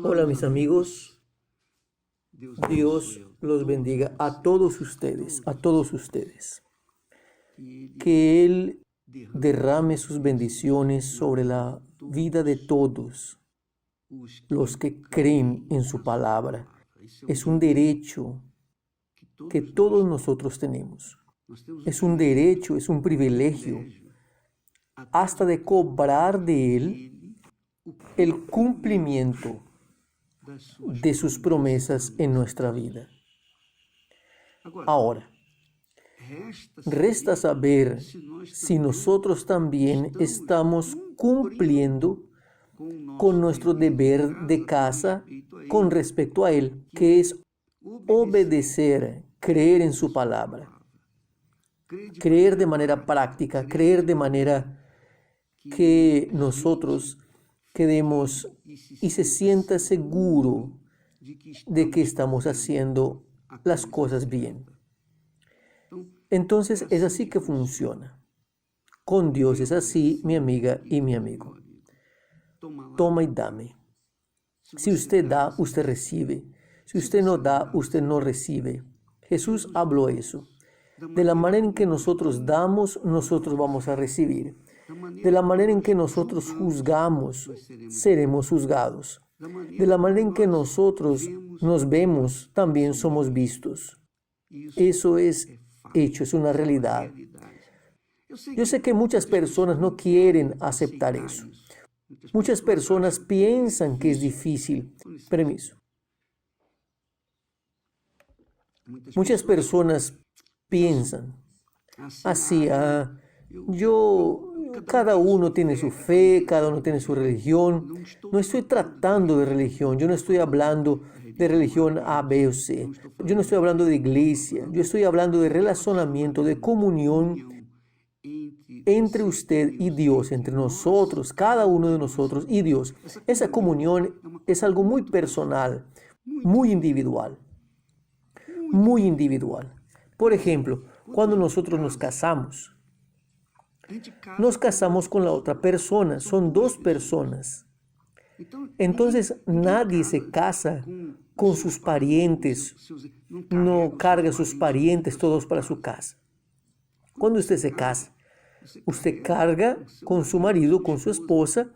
Hola mis amigos, Dios los bendiga a todos ustedes, Que Él derrame sus bendiciones sobre la vida de todos los que creen en su palabra. Es un derecho que todos nosotros tenemos. Es un derecho, es un privilegio, hasta de cobrar de Él el cumplimiento de sus promesas en nuestra vida. Ahora, resta saber si nosotros también estamos cumpliendo con nuestro deber de casa con respecto a Él, que es obedecer, creer en su palabra, creer de manera práctica, creer de manera que nosotros quedemos y se sienta seguro de que estamos haciendo las cosas bien. Entonces es así que funciona. Con Dios es así, mi amiga y mi amigo. Toma y dame. Si usted da, usted recibe. Si usted no da, usted no recibe. Jesús habló eso. De la manera en que nosotros damos, nosotros vamos a recibir. De la manera en que nosotros juzgamos, seremos juzgados. De la manera en que nosotros nos vemos, también somos vistos. Eso es hecho, es una realidad. Yo sé que muchas personas no quieren aceptar eso. Muchas personas piensan que es difícil. Permiso. Muchas personas piensan así, cada uno tiene su fe, cada uno tiene su religión. No estoy tratando de religión, yo no estoy hablando de religión A, B o C. Yo no estoy hablando de iglesia, yo estoy hablando de relacionamiento, de comunión entre usted y Dios, entre nosotros, cada uno de nosotros y Dios. Esa comunión es algo muy personal, muy individual, muy individual. Por ejemplo, cuando nosotros nos casamos con la otra persona, son dos personas. Entonces nadie se casa con sus parientes, no carga a sus parientes todos para su casa. Cuando usted se casa, usted carga con su marido, con su esposa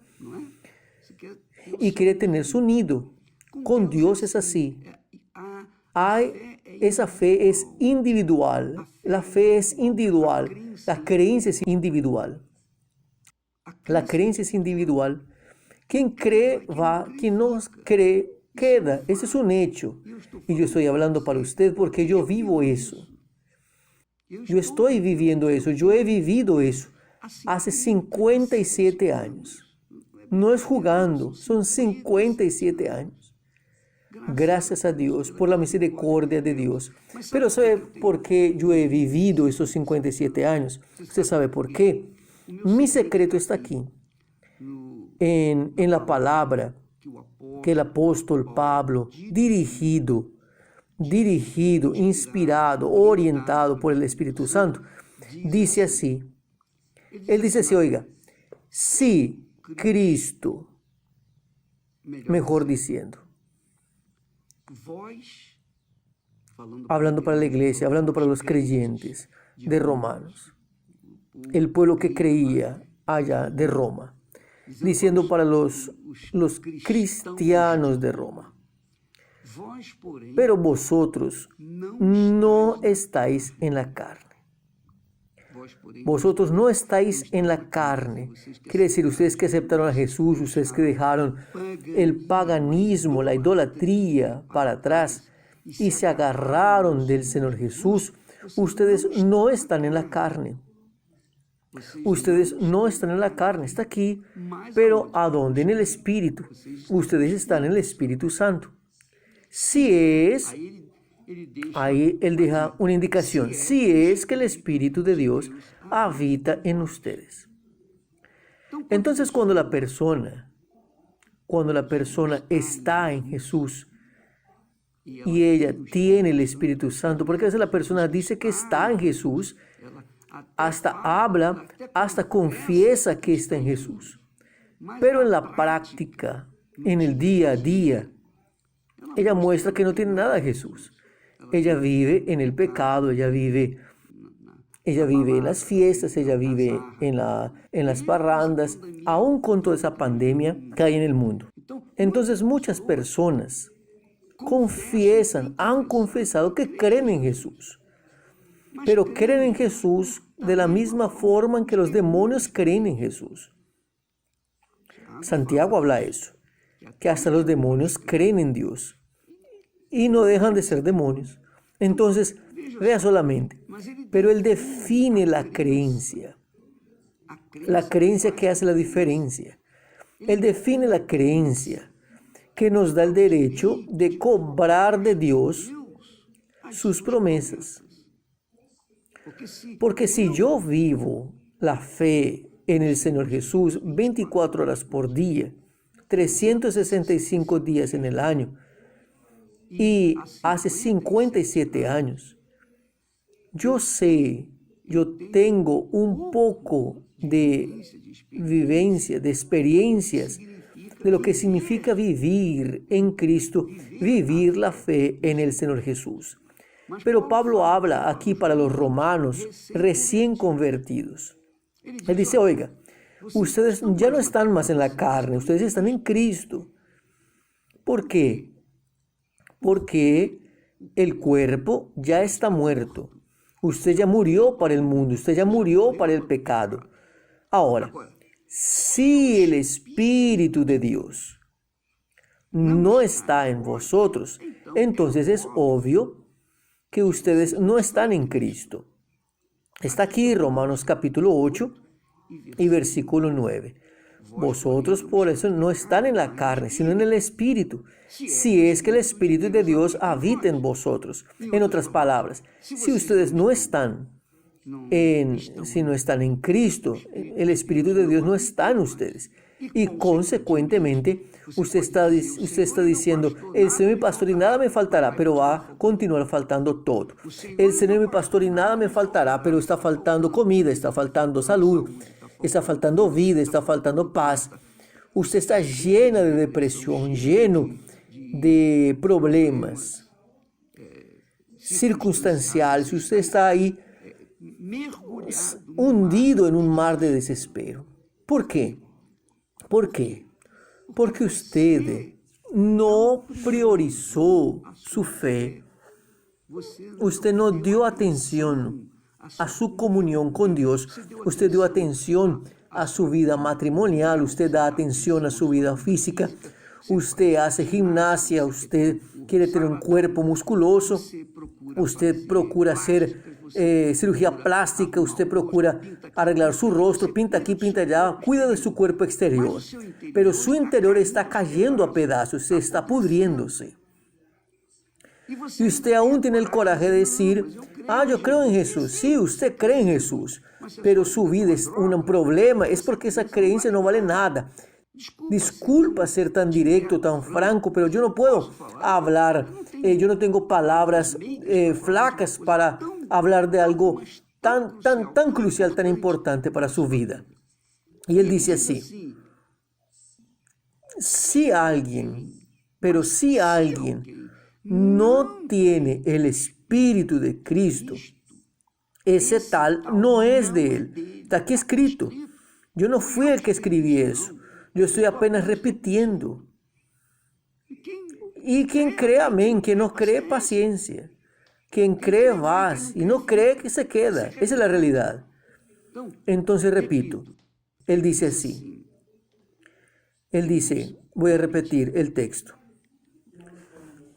y quiere tener su nido. Con Dios es así. Esa fe es individual. La fe es individual. La creencia es individual. La creencia es individual. Quien cree va, quien no cree queda. Ese es un hecho. Y yo estoy hablando para usted porque yo vivo eso. Yo estoy viviendo eso. Yo he vivido eso hace 57 años. No es jugando, son 57 años. Gracias a Dios por la misericordia de Dios. Pero ¿sabe por qué yo he vivido esos 57 años? ¿Usted sabe por qué? Mi secreto está aquí, en la palabra que el apóstol Pablo, dirigido, inspirado, orientado por el Espíritu Santo, dice así. Él dice así, oiga, si Cristo, mejor diciendo, hablando para la iglesia, hablando para los creyentes de Romanos, el pueblo que creía allá de Roma, diciendo para los cristianos de Roma, pero vosotros no estáis en la carne. Vosotros no estáis en la carne. Quiere decir, ustedes que aceptaron a Jesús, ustedes que dejaron el paganismo, la idolatría para atrás y se agarraron del Señor Jesús, ustedes no están en la carne. Ustedes no están en la carne, está aquí, pero ¿a dónde? En el Espíritu. Ustedes están en el Espíritu Santo. Si es, ahí él deja una indicación, si es que el Espíritu de Dios habita en ustedes. Entonces cuando la persona está en Jesús y ella tiene el Espíritu Santo, porque a veces la persona dice que está en Jesús, hasta habla, hasta confiesa que está en Jesús, pero en la práctica en el día a día. Ella muestra que no tiene nada de Jesús. Ella vive en el pecado, ella vive en las fiestas, ella vive en las parrandas, aún con toda esa pandemia que hay en el mundo. Entonces muchas personas han confesado que creen en Jesús, pero creen en Jesús de la misma forma en que los demonios creen en Jesús. Santiago habla de eso, que hasta los demonios creen en Dios y no dejan de ser demonios. Entonces, vea solamente, pero él define la creencia que hace la diferencia. Él define la creencia que nos da el derecho de cobrar de Dios sus promesas. Porque si yo vivo la fe en el Señor Jesús 24 horas por día, 365 días en el año, y hace 57 años, yo tengo un poco de vivencia, de experiencias, de lo que significa vivir en Cristo, vivir la fe en el Señor Jesús. Pero Pablo habla aquí para los romanos recién convertidos. Él dice, oiga, ustedes ya no están más en la carne, ustedes están en Cristo. ¿Por qué? Porque el cuerpo ya está muerto. Usted ya murió para el mundo, usted ya murió para el pecado. Ahora, si el Espíritu de Dios no está en vosotros, entonces es obvio que ustedes no están en Cristo. Está aquí Romanos capítulo 8 y versículo 9. Vosotros por eso no están en la carne, sino en el Espíritu, si es que el Espíritu de Dios habita en vosotros. En otras palabras, si ustedes no están en Cristo, el Espíritu de Dios no está en ustedes. Y consecuentemente, usted está diciendo, el Señor es mi pastor y nada me faltará, pero va a continuar faltando todo. El Señor es mi pastor y nada me faltará, pero está faltando comida, está faltando salud, está faltando vida, está faltando paz. Usted está llena de depresión, lleno de problemas circunstanciales. Usted está ahí hundido en un mar de desespero. ¿Por qué? ¿Por qué? Porque usted no priorizó su fe. Usted no dio atención a su comunión con Dios. Usted dio atención a su vida matrimonial. Usted da atención a su vida física. Usted hace gimnasia. Usted quiere tener un cuerpo musculoso. Usted procura hacer cirugía plástica. Usted procura arreglar su rostro. Pinta aquí, pinta allá. Cuida de su cuerpo exterior. Pero su interior está cayendo a pedazos. Se está pudriéndose. Y usted aún tiene el coraje de decir, yo creo en Jesús. Sí, usted cree en Jesús, pero su vida es un problema. Es porque esa creencia no vale nada. Disculpa ser tan directo, tan franco, pero yo no puedo hablar. Yo no tengo palabras flacas para hablar de algo tan crucial, tan importante para su vida. Y él dice así, si alguien no tiene el Espíritu de Cristo, ese tal no es de él. Está aquí escrito. Yo no fui el que escribí eso. Yo estoy apenas repitiendo. Y quien cree, amén. Quien no cree, paciencia. Quien cree, vas. Y no cree, que se queda. Esa es la realidad. Entonces, repito. Él dice así. Él dice, voy a repetir el texto.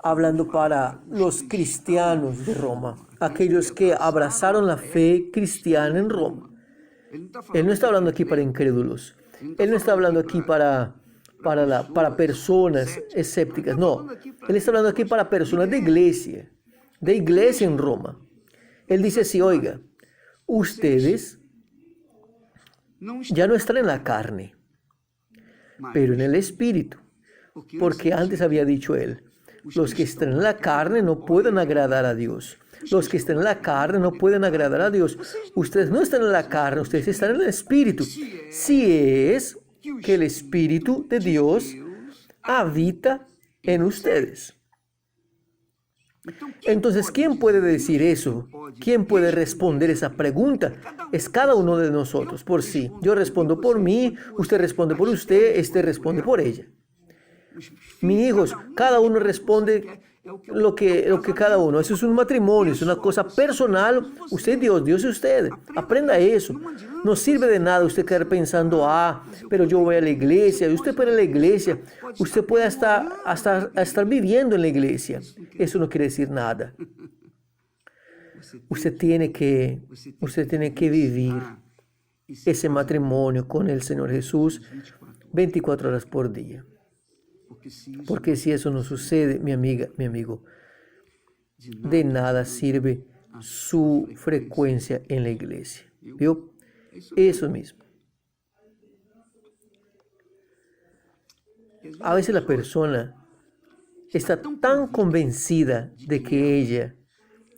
Hablando para los cristianos de Roma, aquellos que abrazaron la fe cristiana en Roma. Él no está hablando aquí para incrédulos. Él no está hablando aquí para personas escépticas. No, él está hablando aquí para personas de iglesia en Roma. Él dice así, oiga, ustedes ya no están en la carne, pero en el Espíritu. Porque antes había dicho él, los que están en la carne no pueden agradar a Dios. Los que están en la carne no pueden agradar a Dios. Ustedes no están en la carne, ustedes están en el Espíritu. Si es que el Espíritu de Dios habita en ustedes. Entonces, ¿quién puede decir eso? ¿Quién puede responder esa pregunta? Es cada uno de nosotros por sí. Yo respondo por mí, usted responde por usted, este responde por ella. Mis hijos, cada uno responde lo que cada uno. Eso es un matrimonio, es una cosa personal. Usted es Dios, Dios es usted. Aprenda eso. No sirve de nada usted quedar pensando, pero yo voy a la iglesia. Y usted puede ir a la iglesia. Usted puede hasta estar viviendo en la iglesia. Eso no quiere decir nada. Usted tiene que vivir ese matrimonio con el Señor Jesús 24 horas por día. Porque si eso no sucede, mi amiga, mi amigo, de nada sirve su frecuencia en la iglesia. ¿Vio? Eso mismo. A veces la persona está tan convencida de que ella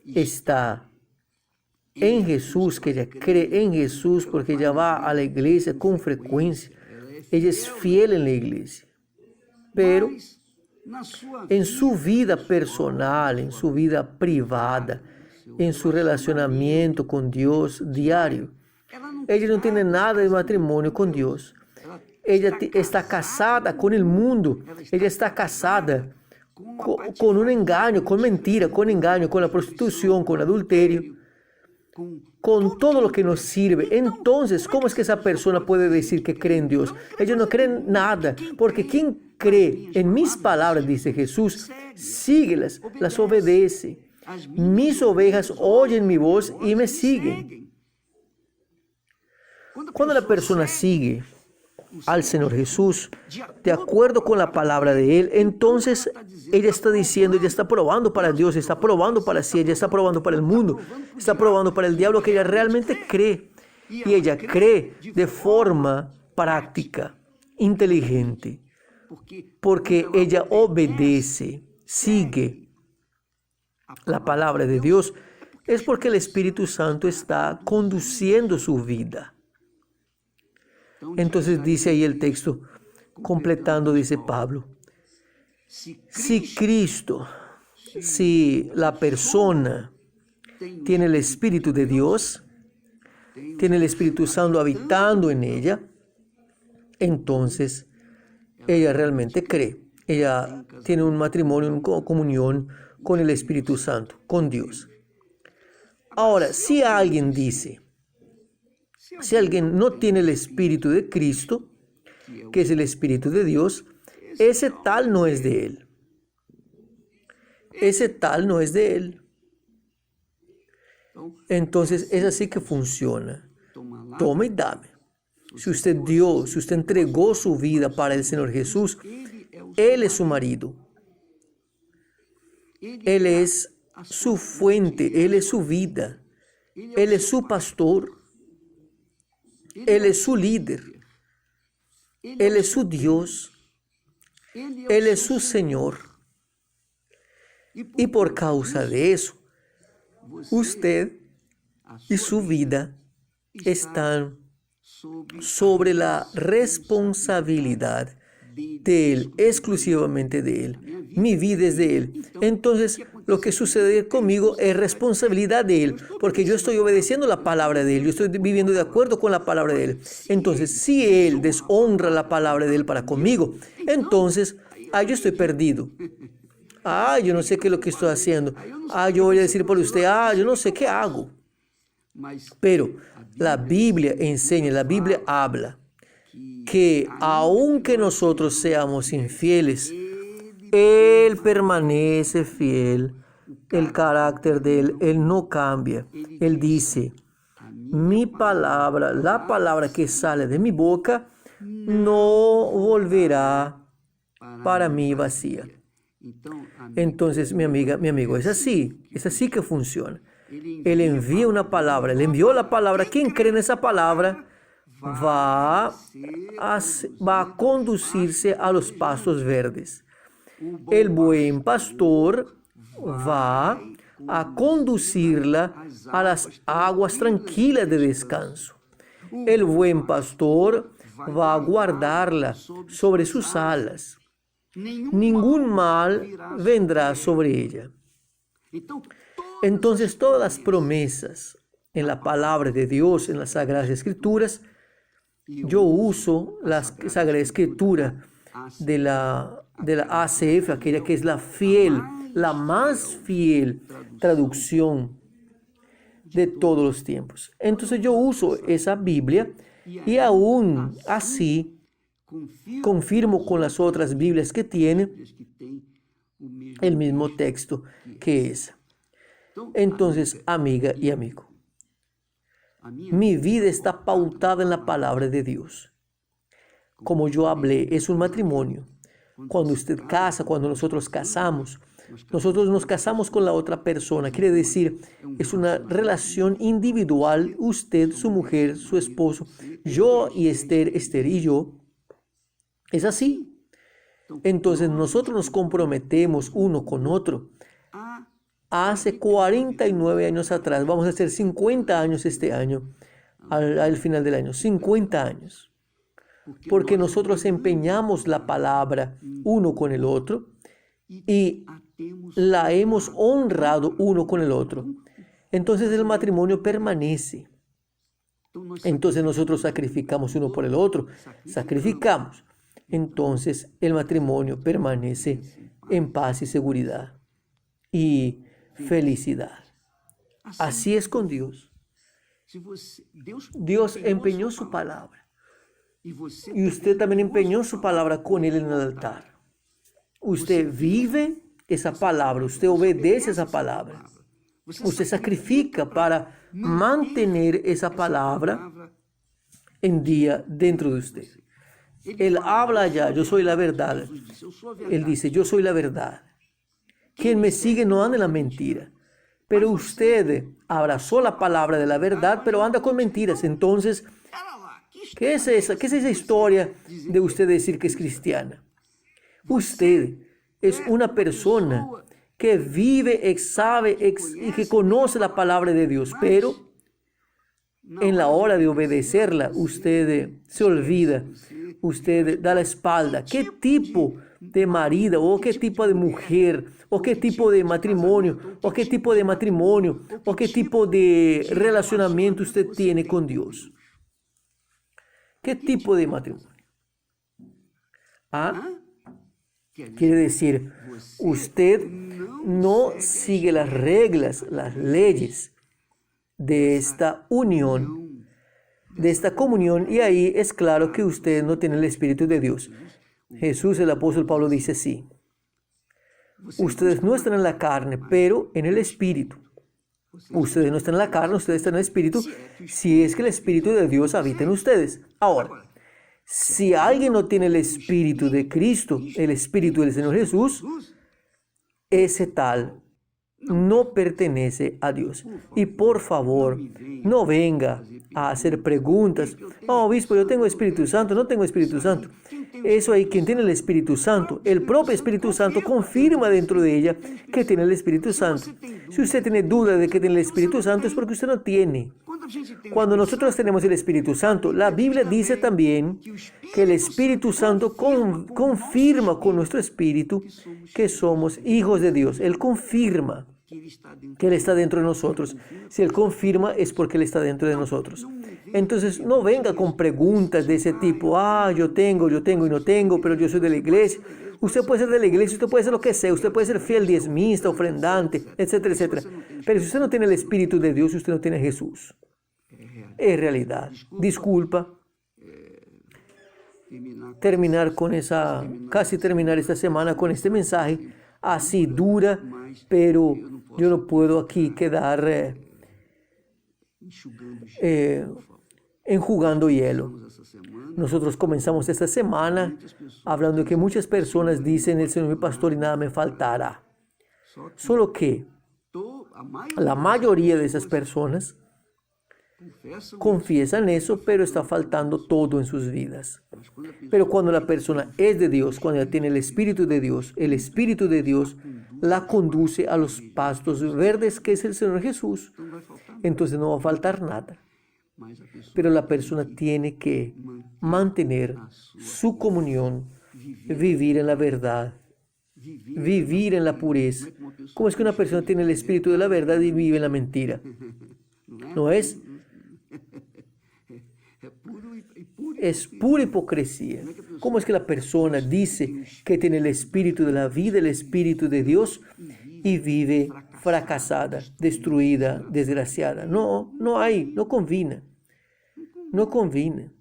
está en Jesús, que ella cree en Jesús porque ella va a la iglesia con frecuencia. Ella es fiel en la iglesia. Pero en su vida personal, en su vida privada, en su relacionamiento con Dios diario, ella no tiene nada de matrimonio con Dios. Ella está casada con el mundo. Ella está casada con un engaño, con mentira, con engaño, con la prostitución, con adulterio, con todo lo que nos sirve. Entonces, ¿cómo es que esa persona puede decir que cree en Dios? Ellos no creen nada, porque quien cree en mis palabras, dice Jesús, síguelas, las obedece. Mis ovejas oyen mi voz y me siguen. Cuando la persona sigue al Señor Jesús, de acuerdo con la palabra de Él, entonces ella está diciendo, ella está probando para Dios, está probando para sí, ella está probando para el mundo, está probando para el diablo que ella realmente cree. Y ella cree de forma práctica, inteligente, porque ella obedece, sigue la palabra de Dios. Es porque el Espíritu Santo está conduciendo su vida. Entonces dice ahí el texto, completando, dice Pablo, si Cristo, si la persona tiene el Espíritu de Dios, tiene el Espíritu Santo habitando en ella, entonces ella realmente cree. Ella tiene un matrimonio, una comunión con el Espíritu Santo, con Dios. Ahora, si alguien dice, si alguien no tiene el Espíritu de Cristo, que es el Espíritu de Dios, ese tal no es de Él. Ese tal no es de Él. Entonces es así que funciona. Toma y dame. Si usted dio, si usted entregó su vida para el Señor Jesús, Él es su marido. Él es su fuente, Él es su vida. Él es su pastor. Él es su líder. Él es su Dios. Él es su Señor. Y por causa de eso, usted y su vida están sobre la responsabilidad de Él, exclusivamente de Él. Mi vida es de Él. Entonces, lo que sucede conmigo es responsabilidad de Él, porque yo estoy obedeciendo la palabra de Él, yo estoy viviendo de acuerdo con la palabra de Él. Entonces, si Él deshonra la palabra de Él para conmigo, entonces, yo estoy perdido. Yo no sé qué es lo que estoy haciendo. Yo voy a decir por usted, yo no sé qué hago. Pero la Biblia enseña, la Biblia habla que aunque nosotros seamos infieles, Él permanece fiel. El carácter de Él no cambia. Él dice, mi palabra, la palabra que sale de mi boca, no volverá para mí vacía. Entonces, mi amiga, mi amigo, es así que funciona. Él envía una palabra, Él envió la palabra. Quien cree en esa palabra va a conducirse a los pastos verdes. El buen pastor va a conducirla a las aguas tranquilas de descanso. El buen pastor va a guardarla sobre sus alas. ningún mal vendrá sobre ella. Entonces, todas las promesas en la palabra de Dios, en las Sagradas Escrituras, yo uso la Sagrada Escritura de la ACF, aquella que es la fiel, la más fiel traducción de todos los tiempos. Entonces yo uso esa Biblia y aún así confirmo con las otras Biblias que tiene el mismo texto que esa. Entonces, amiga y amigo, mi vida está pautada en la palabra de Dios. Como yo hablé, es un matrimonio. Cuando usted casa, cuando nosotros casamos, nosotros nos casamos con la otra persona. Quiere decir, es una relación individual. Usted, su mujer, su esposo, yo y Esther, Esther y yo. Es así. Entonces nosotros nos comprometemos uno con otro. Hace 49 años atrás, vamos a hacer 50 años este año, al final del año, 50 años. Porque nosotros empeñamos la palabra uno con el otro y la hemos honrado uno con el otro. Entonces el matrimonio permanece. Entonces nosotros sacrificamos uno por el otro. Sacrificamos. Entonces el matrimonio permanece en paz y seguridad y felicidad. Así es con Dios. Dios empeñó su palabra. Y usted también empeñó su palabra con Él en el altar. Usted vive esa palabra, usted obedece esa palabra. Usted sacrifica para mantener esa palabra en día dentro de usted. Él habla allá, yo soy la verdad. Él dice, yo soy la verdad. Quien me sigue no anda en la mentira. Pero usted abrazó la palabra de la verdad, pero anda con mentiras. Entonces, ¿qué es esa historia de usted decir que es cristiana? Usted es una persona que vive, sabe y que conoce la palabra de Dios, pero en la hora de obedecerla, usted se olvida, usted da la espalda. ¿Qué tipo de marido o qué tipo de mujer o qué tipo de matrimonio o qué tipo de relacionamiento usted tiene con Dios? ¿Qué tipo de matrimonio? Quiere decir, usted no sigue las reglas, las leyes de esta unión, de esta comunión, y ahí es claro que usted no tiene el Espíritu de Dios. Jesús, el apóstol Pablo, dice así: ustedes no están en la carne, pero en el Espíritu. Ustedes no están en la carne, ustedes están en el Espíritu, si es que el Espíritu de Dios habita en ustedes. Ahora, si alguien no tiene el Espíritu de Cristo, el Espíritu del Señor Jesús, ese tal no pertenece a Dios. Y por favor, no venga a hacer preguntas. Obispo, yo tengo Espíritu Santo, no tengo Espíritu Santo. Eso hay quien tiene el Espíritu Santo. El propio Espíritu Santo confirma dentro de ella que tiene el Espíritu Santo. Si usted tiene duda de que tiene el Espíritu Santo, es porque usted no tiene. Cuando nosotros tenemos el Espíritu Santo, la Biblia dice también que el Espíritu Santo confirma con nuestro espíritu que somos hijos de Dios. Él confirma que Él está dentro de nosotros. Si Él confirma, es porque Él está dentro de nosotros. Entonces, no venga con preguntas de ese tipo. Yo tengo y no tengo, pero yo soy de la iglesia. Usted puede ser de la iglesia, usted puede ser lo que sea, usted puede ser fiel, diezmista, ofrendante, etcétera, etcétera. Pero si usted no tiene el Espíritu de Dios, usted no tiene a Jesús. Es realidad. Disculpa. Casi terminar esta semana con este mensaje así dura, pero yo no puedo aquí quedar enjugando hielo. Nosotros comenzamos esta semana hablando de que muchas personas dicen: el Señor es mi pastor y nada me faltará. Solo que la mayoría de esas personas confiesan eso, pero está faltando todo en sus vidas. Pero cuando la persona es de Dios, cuando ella tiene el Espíritu de Dios la conduce a los pastos verdes, que es el Señor Jesús. Entonces no va a faltar nada. Pero la persona tiene que mantener su comunión vivir en la verdad, vivir en la pureza. ¿Cómo es que una persona tiene el espíritu de la verdad y vive en la mentira? ¿No es? Es pura hipocresía. ¿Cómo es que la persona dice que tiene el espíritu de la vida, el espíritu de Dios, y vive fracasada, destruida, desgraciada? No, no hay, no combina. No combina.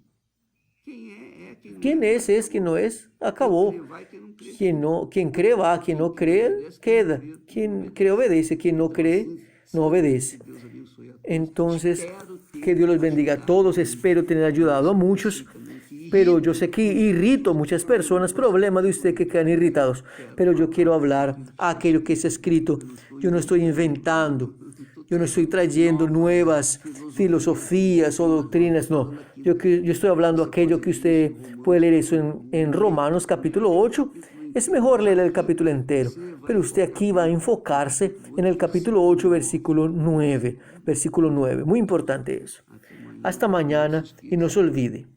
¿Quién es, quien no es? Acabó. Quien cree va, quien no cree queda. Quien cree obedece, quien no cree no obedece. Entonces, que Dios los bendiga a todos. Espero tener ayudado a muchos, pero yo sé que irrito a muchas personas. Problema de usted que quedan irritados. Pero yo quiero hablar aquello que está escrito. Yo no estoy inventando. Yo no estoy trayendo nuevas filosofías o doctrinas, no. Yo estoy hablando aquello que usted puede leer eso en Romanos capítulo 8. Es mejor leer el capítulo entero, pero usted aquí va a enfocarse en el capítulo 8, versículo 9. Versículo 9, muy importante eso. Hasta mañana y no se olvide.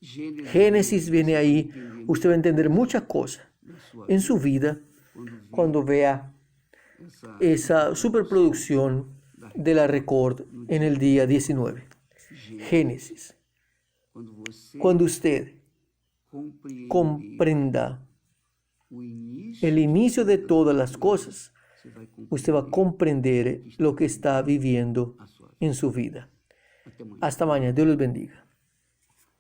Génesis viene ahí, usted va a entender muchas cosas en su vida cuando vea esa superproducción de la Record en el día 19. Génesis. Cuando usted comprenda el inicio de todas las cosas, usted va a comprender lo que está viviendo en su vida. Hasta mañana. Dios los bendiga.